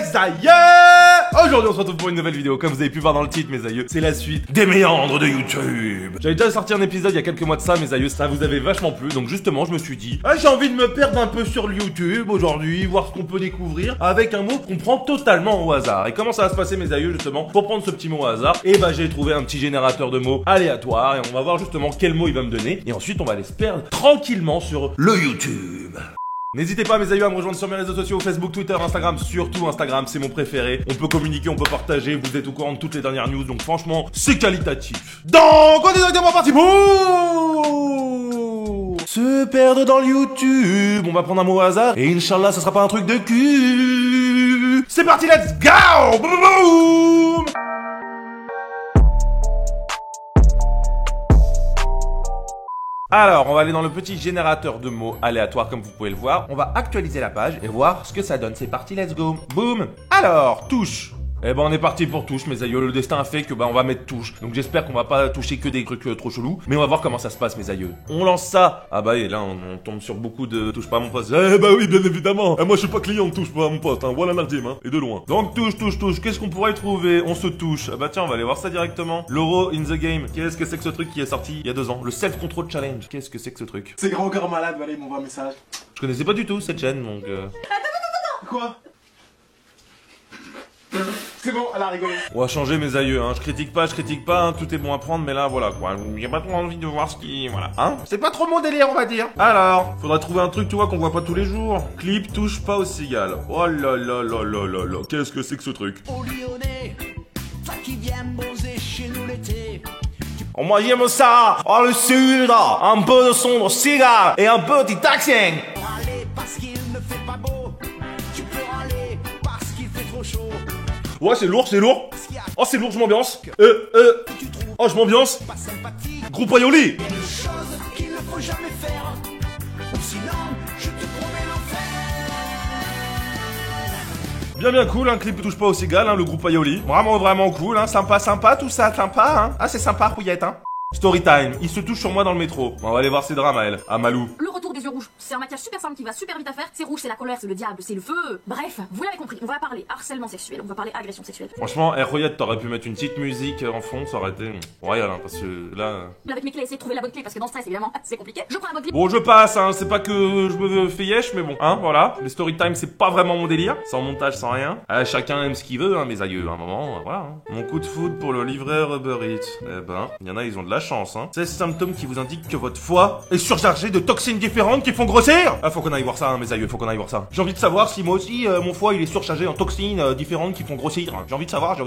mes aïeux! Aujourd'hui on se retrouve pour une nouvelle vidéo. Comme vous avez pu voir dans le titre, mes aïeux, c'est la suite des méandres de YouTube. J'avais déjà sorti un épisode il y a quelques mois de ça, mes aïeux, ça vous avait vachement plu. Donc justement je me suis dit, j'ai envie de me perdre un peu sur le YouTube aujourd'hui, voir ce qu'on peut découvrir avec un mot qu'on prend totalement au hasard. Et comment ça va se passer, mes aïeux, justement, pour prendre ce petit mot au hasard? Et bah j'ai trouvé un petit générateur de mots aléatoire et on va voir justement quel mot il va me donner. Et ensuite on va aller se perdre tranquillement sur le YouTube. N'hésitez pas, mes aïeux, à me rejoindre sur mes réseaux sociaux, Facebook, Twitter, Instagram, surtout Instagram, c'est mon préféré. On peut communiquer, on peut partager, vous êtes au courant de toutes les dernières news, donc franchement, c'est qualitatif. Donc, on est directement parti pour se perdre dans le YouTube. On va prendre un mot au hasard, et Inch'Allah, ça sera pas un truc de cul. C'est parti, let's go! Boum, boum. Alors, on va aller dans le petit générateur de mots aléatoires comme vous pouvez le voir. On va actualiser la page et voir ce que ça donne. C'est parti, let's go. Boum. Alors, touche. Eh ben on est parti pour touche, mes aïeux. Le destin a fait que on va mettre touche. Donc j'espère qu'on va pas toucher que des trucs trop chelous. Mais on va voir comment ça se passe, mes aïeux. On lance ça. Ah bah et là on tombe sur beaucoup de touche pas à mon poste. Eh bah oui, bien évidemment. Moi je suis pas client de touche pas à mon poste, hein. Voilà Nardim, hein. Et de loin. Donc touche. Qu'est-ce qu'on pourrait trouver? On se touche. Ah bah tiens, on va aller voir ça directement. L'Euro in the game. Qu'est-ce que c'est que ce truc qui est sorti il y a 2 ans? Le Self-Control Challenge. Qu'est-ce que c'est que ce truc? C'est Grand Corps Malade, allez, m'envoie un message. Je connaissais pas du tout cette chaîne, donc Attends. Quoi? C'est bon, elle a rigolé. on va changer, mes aïeux, hein. Je critique pas, hein. Tout est bon à prendre, mais là, voilà, quoi. J'ai pas trop envie de voir ce qui... Voilà, hein. C'est pas trop mon délire, on va dire. Alors, faudrait trouver un truc, tu vois, qu'on voit pas tous les jours. Clip touche pas aux cigales. Oh là là là là là là. Qu'est-ce que c'est que ce truc? Au Lyonnais, toi qui viens bronzer chez nous l'été. Oh, moi, j'aime ça. Oh, le sud. Un peu de son de cigare et un petit taxi. Pour aller parce qu'il ne fait pas beau. Tu peux aller parce qu'il fait trop chaud. Ouais, c'est lourd. Oh, c'est lourd, je m'ambiance. Tu trouves Oh, je m'ambiance. pas sympathique. Groupe Aioli. Il y a des choses qu'il ne faut jamais faire. Ou sinon, je te promets l'enfer. Bien cool, un clip touche pas aux cigales, hein, le groupe Aioli. Vraiment cool, hein. Sympa tout ça, sympa, hein. Ah, c'est sympa, Rouillette, hein. Storytime, il se touche sur moi dans le métro. On va aller voir ses drames à elle. À Malou. Le retour des yeux rouges, c'est un maquillage super simple qui va super vite à faire. C'est rouge, c'est la colère, c'est le diable, c'est le feu. Bref, vous l'avez compris, on va parler harcèlement sexuel, on va parler agression sexuelle. Franchement, Royette, t'aurais pu mettre une petite musique en fond, ça aurait été royal, hein, parce que là... Avec mes clés, essayez de trouver la bonne clé parce que dans ce stress, évidemment, c'est compliqué. Je prends la bonne clé. Bon, je passe, hein, c'est pas que je me fais yesh, mais bon, hein, voilà. Les storytime, c'est pas vraiment mon délire. Sans montage, sans rien. Chacun aime ce qu'il veut, hein, mes aïeux, à un moment, voilà. Hein. Mon coup de foudre pour le livreur Uber Eats. Eh ben, il y en a, ils ont de la chance, hein. 16 symptômes qui vous indiquent que votre foie est surchargé de toxines différentes qui font grossir. Ah, faut qu'on aille voir ça, hein, mes aïeux, faut qu'on aille voir ça. J'ai envie de savoir si moi aussi, mon foie, il est surchargé en toxines différentes qui font grossir. J'ai envie de savoir.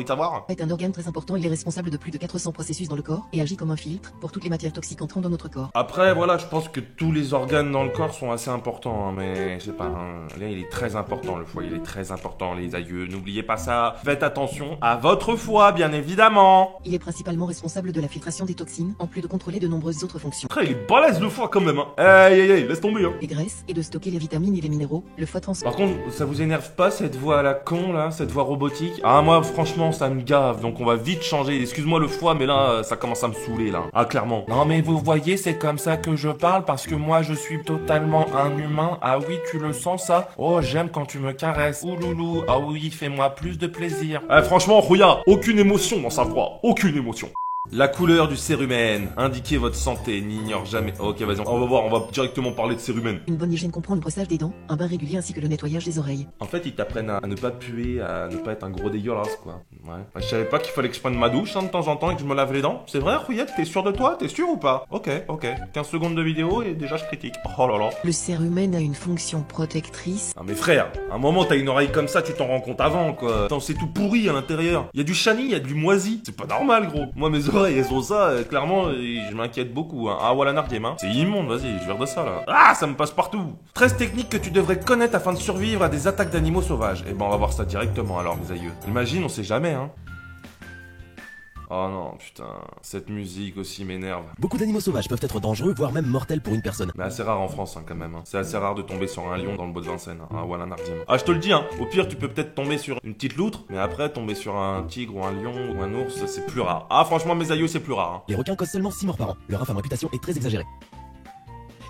Est un organe très important, il est responsable de plus de 400 processus dans le corps et agit comme un filtre pour toutes les matières toxiques entrant dans notre corps. Après, voilà, je pense que tous les organes dans le corps sont assez importants, hein, mais je sais pas, hein, là, il est très important, le foie, il est très important, les aïeux. N'oubliez pas ça. Faites attention à votre foie, bien évidemment. Il est principalement responsable de la filtration des toxines, en plus de contrôler de nombreuses autres fonctions. Après, il est balèze le foie quand même, hein. Aïe, laisse tomber, hein. Les graisses et de stocker les vitamines et les minéraux, le foie transforme. Par contre, ça vous énerve pas cette voix à la con, là, cette voix robotique? Ah, moi, franchement, ça me gave, donc on va vite changer. Excuse-moi le foie, mais là, ça commence à me saouler, là. Ah, clairement. Non, mais vous voyez, c'est comme ça que je parle, parce que moi, je suis totalement un humain. Ah oui, tu le sens, ça? Oh, j'aime quand tu me caresses. Ouh, loulou. Ah oui, fais-moi plus de plaisir. Franchement, Rouya, aucune émotion dans sa voix. Aucune émotion. La couleur du cérumen. Indiquez votre santé, n'ignore jamais. Ok, vas-y, on va voir, on va directement parler de cérumen. Une bonne hygiène comprend le brossage des dents, un bain régulier ainsi que le nettoyage des oreilles. En fait, ils t'apprennent à ne pas puer, à ne pas être un gros dégueulasse, quoi. Ouais. Je savais pas qu'il fallait que je prenne ma douche, hein, de temps en temps et que je me lave les dents. C'est vrai, Rouillette, t'es sûr de toi? T'es sûr ou pas? Ok. 15 secondes de vidéo et déjà je critique. Oh là là. Le cérumen a une fonction protectrice. Ah mais frère, à un moment t'as une oreille comme ça, tu t'en rends compte avant, quoi. Attends, c'est tout pourri à l'intérieur. Il y a du chenille, il y a du moisi. C'est pas normal, gros. Moi, mes oreilles, elles ont ça. Clairement, je m'inquiète beaucoup, hein. Ah, voilà, Nardim, hein. C'est immonde, vas-y, je verre de ça, là. Ah, ça me passe partout. 13 techniques que tu devrais connaître afin de survivre à des attaques d'animaux sauvages. Eh ben, on va voir ça directement, alors, mes aïeux. Imagine, on sait jamais, hein. Oh non, putain, cette musique aussi m'énerve. Beaucoup d'animaux sauvages peuvent être dangereux, voire même mortels pour une personne. Mais assez rare en France, hein, quand même. Hein. C'est assez rare de tomber sur un lion dans le bois de Vincennes. Hein. Ah, voilà, Nardim. Ah, je te le dis, hein. Au pire, tu peux peut-être tomber sur une petite loutre, mais après, tomber sur un tigre ou un lion ou un ours, c'est plus rare. Ah, franchement, mes aïeux, c'est plus rare. Hein. Les requins causent seulement 6 morts par an. Leur infâme réputation est très exagérée.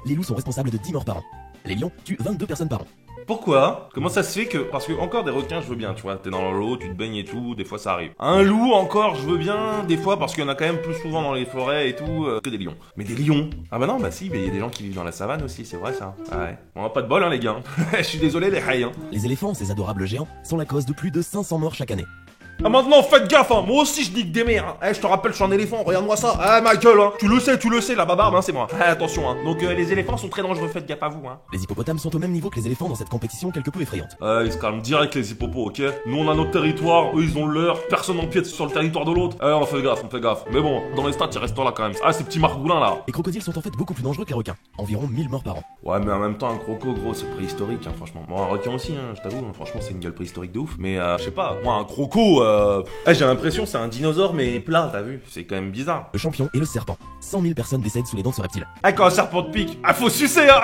Les loups sont responsables de 10 morts par an. Les lions tuent 22 personnes par an. Pourquoi? Comment ça se fait que... Parce que encore des requins, je veux bien, tu vois. T'es dans l'eau, tu te baignes et tout, des fois ça arrive. Un loup, encore, je veux bien, des fois, parce qu'il y en a quand même plus souvent dans les forêts et tout, que des lions. Mais des lions? Ah bah non, bah si, mais il y a des gens qui vivent dans la savane aussi, c'est vrai ça. Ah ouais. On a pas de bol, hein, les gars. Je suis désolé, les rails, hein. Les éléphants, ces adorables géants, sont la cause de plus de 500 morts chaque année. Ah maintenant faites gaffe hein, moi aussi je nique des mères hein. Je te rappelle je suis un éléphant, regarde-moi ça. Ah ma gueule hein, tu le sais la babarde hein, c'est moi. Attention hein, donc les éléphants sont très dangereux, faites gaffe à vous hein. Les hippopotames sont au même niveau que les éléphants dans cette compétition quelque peu effrayante. Ils se calment direct les hippopos, ok. Nous on a notre territoire, eux ils ont leur, personne n'empiète sur le territoire de l'autre. On fait gaffe. Mais bon, dans les stats ils restent là quand même. Ah ces petits margoulins là. Les crocodiles sont en fait beaucoup plus dangereux que les requins, environ 1000 morts par an. Ouais mais en même temps un croco gros c'est préhistorique hein, franchement. Moi un requin aussi hein, je t'avoue, hein, franchement c'est une gueule préhistorique de ouf. Mais je sais pas, moi un croco j'ai l'impression c'est un dinosaure mais plat, t'as vu? C'est quand même bizarre. Le champion est le serpent. 100 000 personnes décèdent sous les dents de ce reptile. Ah quand un serpent te pique, faut sucer hein.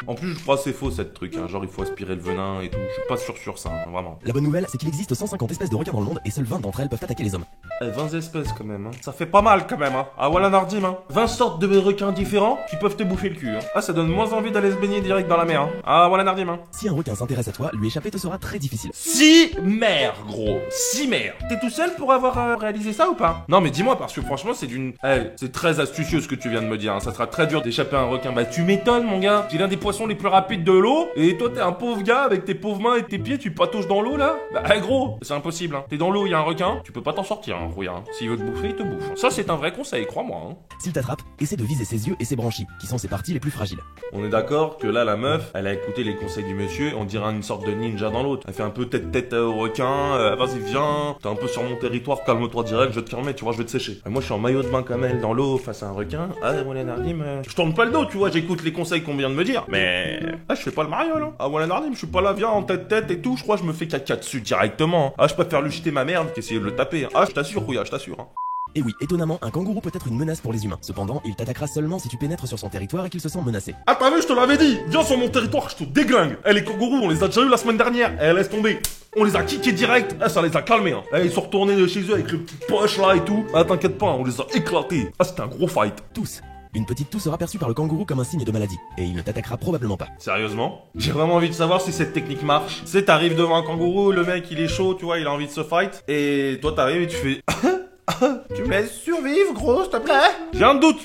En plus je crois que c'est faux cette truc hein, genre il faut aspirer le venin et tout, je suis pas sûr sur ça, hein, vraiment. La bonne nouvelle, c'est qu'il existe 150 espèces de requins dans le monde et seules 20 d'entre elles peuvent attaquer les hommes. 20 espèces quand même hein, ça fait pas mal quand même hein. Ah voilà Nardim hein, 20 sortes de requins différents qui peuvent te bouffer le cul hein. Ah ça donne moins envie d'aller se baigner direct dans la mer hein. Ah voilà Nardim hein. Si un requin s'intéresse à toi, lui échapper te sera très difficile. 6 mers gros, 6 mers. T'es tout seul pour avoir réalisé ça ou pas? Non mais dis-moi parce que franchement c'est d'une... c'est très astucieux ce que tu viens de me dire hein. Ça sera très dur d'échapper à un requin. Bah tu m'étonnes mon gars, c'est l'un des poissons les plus rapides de l'eau et toi t'es un pauvre gars avec tes pauvres mains et tes pieds tu patauges dans l'eau là. Bah gros, c'est impossible hein. T'es dans l'eau, il y a un requin, tu peux pas t'en sortir hein, rouillard. S'il veut te bouffer, il te bouffe. Ça c'est un vrai conseil, crois-moi hein. S'il t'attrape, essaie de viser ses yeux et ses branchies, qui sont ses parties les plus fragiles. On est d'accord que là la meuf, elle a écouté les conseils du monsieur, on dirait une sorte de ninja dans l'autre. Elle fait un peu tête au requin, vas-y viens, t'es un peu sur mon territoire, calme-toi direct, je vais te calmer, tu vois, je vais te sécher. Moi je suis en maillot de bain comme elle dans l'eau face à un requin, voilà Nardim, je tourne pas le dos, tu vois, j'écoute les conseils qu'on vient de me dire, mais je fais pas le mariole hein. Ah voilà Nardim, je suis pas là, viens en tête et tout, je crois que je me fais caca dessus directement. Ah je préfère lui jeter ma merde qu'essayer de le taper hein. Ah je t'assure Rouya, je t'assure hein. Et oui, étonnamment, un kangourou peut être une menace pour les humains. Cependant, il t'attaquera seulement si tu pénètres sur son territoire et qu'il se sent menacé. Ah t'as vu, je te l'avais dit, viens sur mon territoire, je te déglingue. Les kangourous, on les a déjà eu la semaine dernière, laisse tomber. On les a kickés direct, ça les a calmés hein. Ils sont retournés de chez eux avec le petit poche là et tout. Ah t'inquiète pas, on les a éclatés. Ah c'était un gros fight. Tous. Une petite toux sera perçue par le kangourou comme un signe de maladie, et il ne t'attaquera probablement pas. Sérieusement? J'ai vraiment envie de savoir si cette technique marche. Tu sais, t'arrives devant un kangourou, le mec il est chaud, tu vois, il a envie de se fight, et toi t'arrives et tu fais... Tu me laisses survivre, gros, s'il te plaît? J'ai un doute,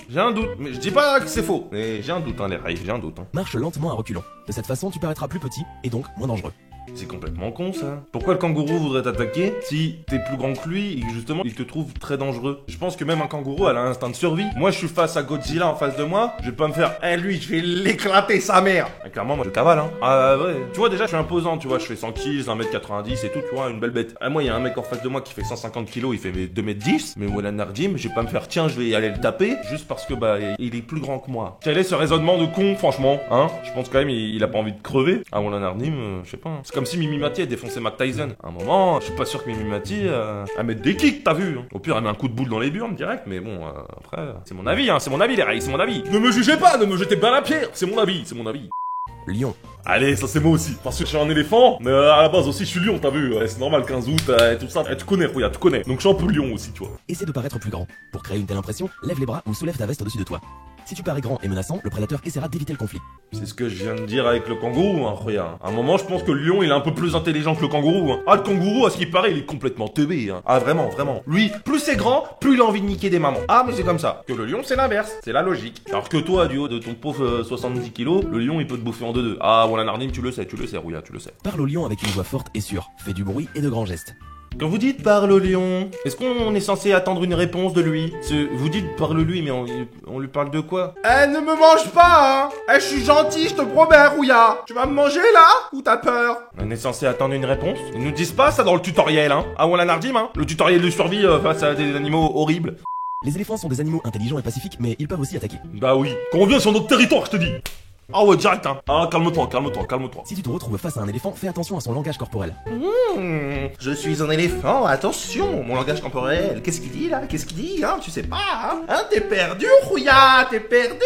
mais je dis pas que c'est faux. Mais j'ai un doute, hein, les rails, j'ai un doute. Hein. Marche lentement à reculons. De cette façon, tu paraîtras plus petit, et donc moins dangereux. C'est complètement con ça. Pourquoi le kangourou voudrait t'attaquer si t'es plus grand que lui et que justement il te trouve très dangereux? Je pense que même un kangourou elle a un instinct de survie. Moi je suis face à Godzilla en face de moi, je vais pas me faire lui je vais l'éclater sa mère. Clairement moi je cavale hein. Ah ouais. Tu vois déjà je suis imposant, tu vois, je fais 100 kills, 1m90 et tout, tu vois, une belle bête. Moi il y a un mec en face de moi qui fait 150 kilos, il fait 2m10, mais voilà Nardim, je vais pas me faire tiens je vais aller le taper juste parce que il est plus grand que moi. Quel est ce raisonnement de con franchement, hein? Je pense quand même il a pas envie de crever. Ah voilà Nardim, je sais pas. C'est comme si Mimi Mati a défoncé Mac Tyson. À un moment, je suis pas sûr que Mimi Mati elle mette des kicks, t'as vu hein. Au pire elle met un coup de boule dans les burnes direct, mais bon après c'est mon avis hein, c'est mon avis les rails, c'est mon avis. Ne me jugez pas, ne me jetez pas la pierre, c'est mon avis, c'est mon avis. Lion. Allez, ça c'est moi aussi, parce que je suis un éléphant, mais à la base aussi je suis lion, t'as vu, c'est normal, 15 août, tout ça, tu connais, regarde, tu connais, donc je suis un peu lion aussi, tu vois. Essaie de paraître plus grand. Pour créer une telle impression, lève les bras ou soulève ta veste au-dessus de toi. Si tu parais grand et menaçant, le prédateur essaiera d'éviter le conflit. C'est ce que je viens de dire avec le kangourou, hein, regarde. À un moment, je pense que le lion, il est un peu plus intelligent que le kangourou, hein. Ah, le kangourou, à ce qui paraît, il est complètement teubé, hein. Ah, vraiment, vraiment. Lui, plus c'est grand, plus il a envie de niquer des mamans. Ah, mais c'est comme ça. Que le lion, c'est l'inverse, c'est la logique. Alors que toi, du haut de ton pauvre 70 kilos, le lion, il peut te bouffer en deux. Ah, voilà, Nardim, tu le sais, Rouya, tu le sais. Parle au lion avec une voix forte et sûre, fais du bruit et de grands gestes. Quand vous dites parle au lion, est-ce qu'on est censé attendre une réponse de lui? Vous dites parle lui, mais on lui parle de quoi? Ne me mange pas, hein. Je suis gentil, je te promets, Rouya. Tu vas me manger, là? Ou t'as peur? On est censé attendre une réponse? Ils nous disent pas ça dans le tutoriel, hein. Ah, voilà Nardim, hein. Le tutoriel de survie face à des animaux horribles. Les éléphants sont des animaux intelligents et pacifiques, mais ils peuvent aussi attaquer. Bah oui. Quand on vient sur notre territoire, je te dis. Ah ouais, direct, hein. Ah, calme-toi. Si tu te retrouves face à un éléphant, fais attention à son langage corporel. Je suis un éléphant, attention. Mon langage corporel, qu'est-ce qu'il dit, là? Qu'est-ce qu'il dit, hein? Tu sais pas, hein? T'es perdu, Rouya, t'es perdu!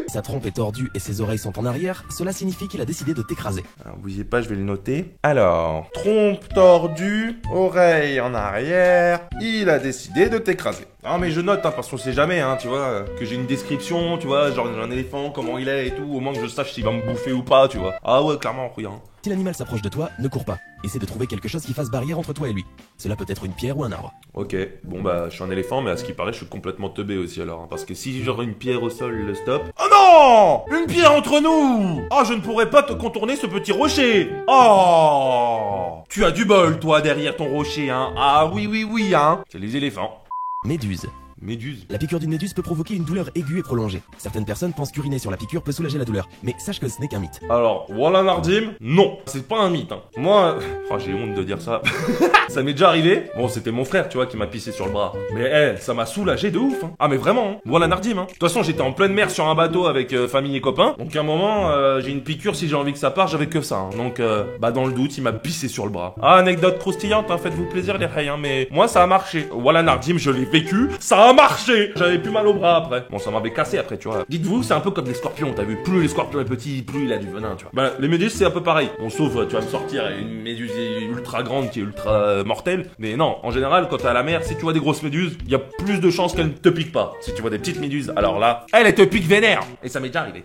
Sa trompe est tordue et ses oreilles sont en arrière, cela signifie qu'il a décidé de t'écraser. Alors, bougez pas, je vais le noter. Alors, trompe tordue, oreille en arrière, il a décidé de t'écraser. Non mais je note, hein, parce qu'on sait jamais, hein, tu vois, que j'ai une description, tu vois, genre un éléphant, comment il est et tout, au moins que je sache s'il va me bouffer ou pas, tu vois. Ah ouais, clairement, regarde. Si l'animal s'approche de toi, ne cours pas. Essaie de trouver quelque chose qui fasse barrière entre toi et lui. Cela peut être une pierre ou un arbre. Ok, bon bah je suis un éléphant, mais à ce qui paraît je suis complètement teubé aussi alors, hein, parce que si genre une pierre au sol le stop... Oh non! Une pierre entre nous! Oh, je ne pourrais pas te contourner ce petit rocher! Oh! Tu as du bol toi derrière ton rocher, hein? Ah oui, hein? C'est les éléphants. Méduse. Méduse. La piqûre d'une méduse peut provoquer une douleur aiguë et prolongée. Certaines personnes pensent qu'uriner sur la piqûre peut soulager la douleur, mais sache que ce n'est qu'un mythe. Alors, voilà Nardim, non, c'est pas un mythe, hein. Moi, oh, j'ai honte de dire ça. Ça m'est déjà arrivé. Bon, c'était mon frère, tu vois, qui m'a pissé sur le bras. Mais ça m'a soulagé de ouf, hein. Ah mais vraiment, hein. Voilà Nardim, hein. De toute façon, j'étais en pleine mer sur un bateau avec famille et copains. Donc à un moment, j'ai une piqûre, si j'ai envie que ça parte, j'avais que ça, hein. Donc, dans le doute, il m'a pissé sur le bras. Ah, anecdote croustillante, hein, faites-vous plaisir les reilles, hein. Mais moi, ça a marché. Voilà Nardim, je l'ai vécu, ça a marché. J'avais plus mal au bras après. Bon, ça m'avait cassé après, tu vois. Dites-vous, c'est un peu comme les scorpions, t'as vu. Plus les scorpions est petit, plus il a du venin, tu vois. Bah, les méduses, c'est un peu pareil. Bon, sauf, tu vas me sortir une méduse ultra grande qui est ultra mortelle. Mais non, en général, quand t'es à la mer, si tu vois des grosses méduses, il y a plus de chances qu'elles ne te piquent pas. Si tu vois des petites méduses, alors là, elles te piquent vénère. Et ça m'est déjà arrivé.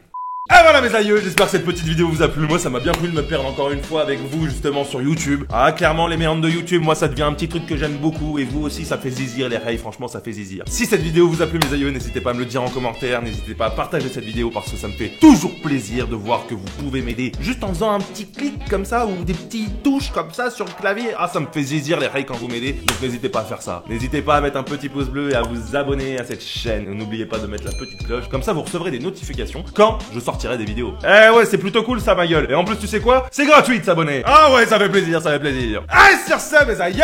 Et voilà mes aïeux, j'espère que cette petite vidéo vous a plu. Moi ça m'a bien plu de me perdre encore une fois avec vous justement sur YouTube. Ah clairement les méandres de YouTube, moi ça devient un petit truc que j'aime beaucoup. Et vous aussi ça fait zizir les reilles, franchement ça fait zizir. Si cette vidéo vous a plu mes aïeux, n'hésitez pas à me le dire en commentaire. N'hésitez pas à partager cette vidéo parce que ça me fait toujours plaisir de voir que vous pouvez m'aider juste en faisant un petit clic comme ça ou des petites touches comme ça sur le clavier. Ah ça me fait zizir les reilles quand vous m'aidez. Donc n'hésitez pas à faire ça. N'hésitez pas à mettre un petit pouce bleu et à vous abonner à cette chaîne. Et n'oubliez pas de mettre la petite cloche. Comme ça vous recevrez des notifications quand je sortirai des vidéos. Eh ouais, c'est plutôt cool ça ma gueule. Et en plus tu sais quoi? C'est gratuit de s'abonner. Ah ouais, ça fait plaisir, ça fait plaisir. Allez sur ça mes aïeux,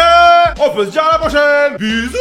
on peut se dire à la prochaine. Bisous.